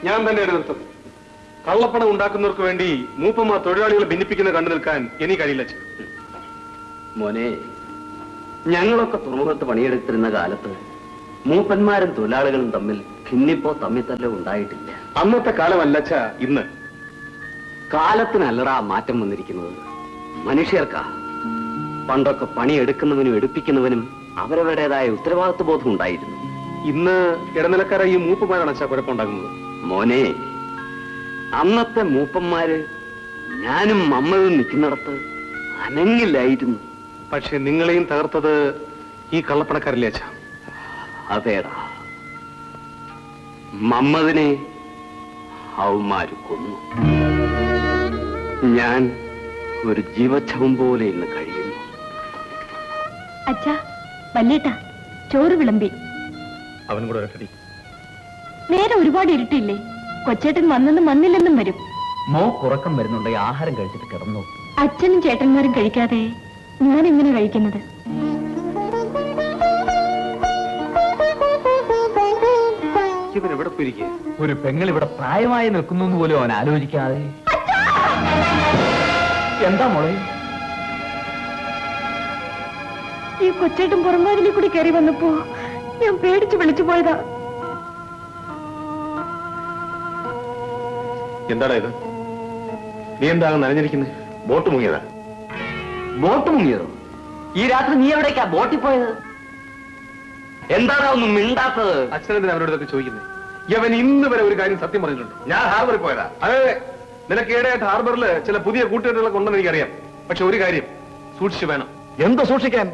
ഞാൻ തന്നെ നിർത്തും. കള്ളപ്പണം ഉണ്ടാക്കുന്നവർക്ക് വേണ്ടി മൂപ്പന്മാർ തൊഴിലാളികളെ ഭിന്നിപ്പിക്കുന്ന കണ്ടു നിൽക്കാൻ എനിക്ക് കഴിയില്ല. മോനെ, ഞങ്ങളൊക്കെ തുറമുഖത്ത് പണിയെടുത്തിരുന്ന കാലത്ത് മൂപ്പന്മാരും തൊഴിലാളികളും തമ്മിൽ ഭിന്നിപ്പോ തമ്മിത്തല്ലോ ഉണ്ടായിട്ടില്ല. അന്നത്തെ കാലമല്ലച്ച ഇന്ന്. കാലത്തിനല്ലടാ മാറ്റം വന്നിരിക്കുന്നത്, മനുഷ്യർക്കാ. പണ്ടൊക്കെ പണിയെടുക്കുന്നവനും എടുപ്പിക്കുന്നവനും അവരവരുടേതായ ഉത്തരവാദിത്വ ബോധം ഉണ്ടായിരുന്നു. ഇന്ന് ഇടനിലക്കാരായി ഈ മൂപ്പന്മാരാണ് അച്ഛാ കുഴപ്പമുണ്ടാകുന്നത്. മോനെ, അന്നത്തെ മൂപ്പന്മാര് ഞാനും മമ്മതും നിൽക്കുന്നിടത്ത് അനങ്ങില്ലായിരുന്നു. പക്ഷെ നിങ്ങളെയും തകർത്തത് ഈ കള്ളപ്പണക്കാരില്ലേ അച്ഛാ? അതേടാ, മമ്മദിനെ അവന്മാര് കൊന്നു. ഞാൻ ഒരു ജീവച്ഛവം പോലെ ഇന്ന് കഴിയുന്നു. അച്ഛാ, വല്യേട്ടാ, ചോറ് വിളമ്പി. അവൻ കൂടെ ഒരടി. നേരെ ഒരുപാട് ഇരുട്ടില്ലേ? കൊച്ചേട്ടൻ വന്നെന്നും വന്നില്ലെന്നും വരും. മോ ഉറക്കം വരുന്നുണ്ടെങ്കിൽ ആഹാരം കഴിച്ചിട്ട് കിടന്നു. അച്ഛനും ചേട്ടന്മാരും കഴിക്കാതെ ഞാൻ എങ്ങനെ കഴിക്കുന്നത്? ഇവൻ എവിടെ പോയിരിക്കുക? ഒരു പെങ്ങൾ ഇവിടെ പ്രായമായി നിൽക്കുന്നു പോലും അവൻ ആലോചിക്കാതെ. എന്താ മോളെ? ഈ കൊച്ചേട്ടൻ പുറംവാതിലിൽ കൂടി കയറി വന്നപ്പോ ഞാൻ പേടിച്ച് വിളിച്ചു പോയതാ. എന്താടാ ഇത്? നീ എന്താ നനഞ്ഞിരിക്കുന്നത്? ബോട്ട് മുങ്ങിയതാ? ബോട്ട് മുങ്ങിയതോ? ഈ രാത്രി നീ എവിടേക്കാ ബോട്ടിൽ പോയത്? എന്താണ് ഒന്നും മിണ്ടാത്തത്? അച്ഛനെന്തിനാ അവരോടൊക്കെ ചോദിക്കുന്നത്? യവൻ ഇന്ന് വരെ ഒരു കാര്യം സത്യം പറഞ്ഞിട്ടുണ്ട്. ഞാൻ ഹാർബറിൽ പോയതാ. അതെ, നിനക്ക് ഈടെയായിട്ട് ഹാർബറിൽ ചില പുതിയ കൂട്ടുകെട്ടുകളൊക്കെ ഉണ്ടെന്ന് എനിക്കറിയാം. പക്ഷെ ഒരു കാര്യം സൂക്ഷിച്ചു വേണം. എന്ത് സൂക്ഷിക്കാൻ?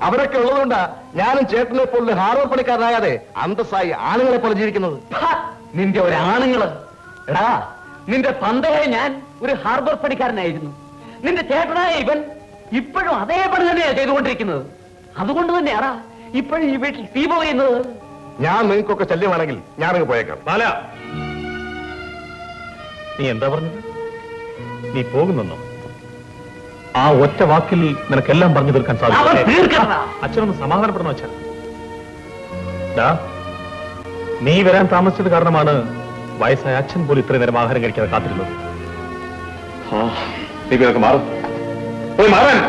അവരൊക്കെ ഉള്ളതുകൊണ്ടാ ഞാനും ചേട്ടനെ പോലെ ഹാർബർ പണിക്കാരനാകാതെ അന്തസ്സായി ആണുങ്ങളെ പോലെ ജീവിക്കുന്നത്. നിന്റെ ഒരു ആണുങ്ങള്. എടാ, നിന്റെ തന്തയെ ഞാൻ ഒരു ഹാർബർ പണിക്കാരനായിരുന്നു. നിന്റെ ചേട്ടനായ ഇവൻ ഇപ്പോഴും അതേ പണി തന്നെയാ ചെയ്തുകൊണ്ടിരിക്കുന്നത്. അതുകൊണ്ട് തന്നെയാടാ ഇപ്പോഴും ഈ വീട്ടിൽ തീ പോകുന്നത്. ഞാൻ നിങ്ങൾക്കൊക്കെ ശല്യമാണെങ്കിൽ ഞാനങ്ങ് പോയേക്കാം. ബാല, നീ എന്താ പറഞ്ഞത്? നീ പോകുന്നെന്നോ? ആ ഒറ്റ വാക്കിൽ നിനക്കെല്ലാം പറഞ്ഞു തീർക്കാൻ സാധിക്കും. അച്ഛനൊന്ന് സമാധാനപ്പെടണം അച്ഛൻ. നീ വരാൻ താമസിച്ചത് കാരണമാണ് വയസ്സായ അച്ഛൻ പോലും ഇത്രയും നേരം ആഹാരം കഴിക്കാതെ കാത്തിരുന്നത്. നീ മാറും, പോയി മാറാൻ.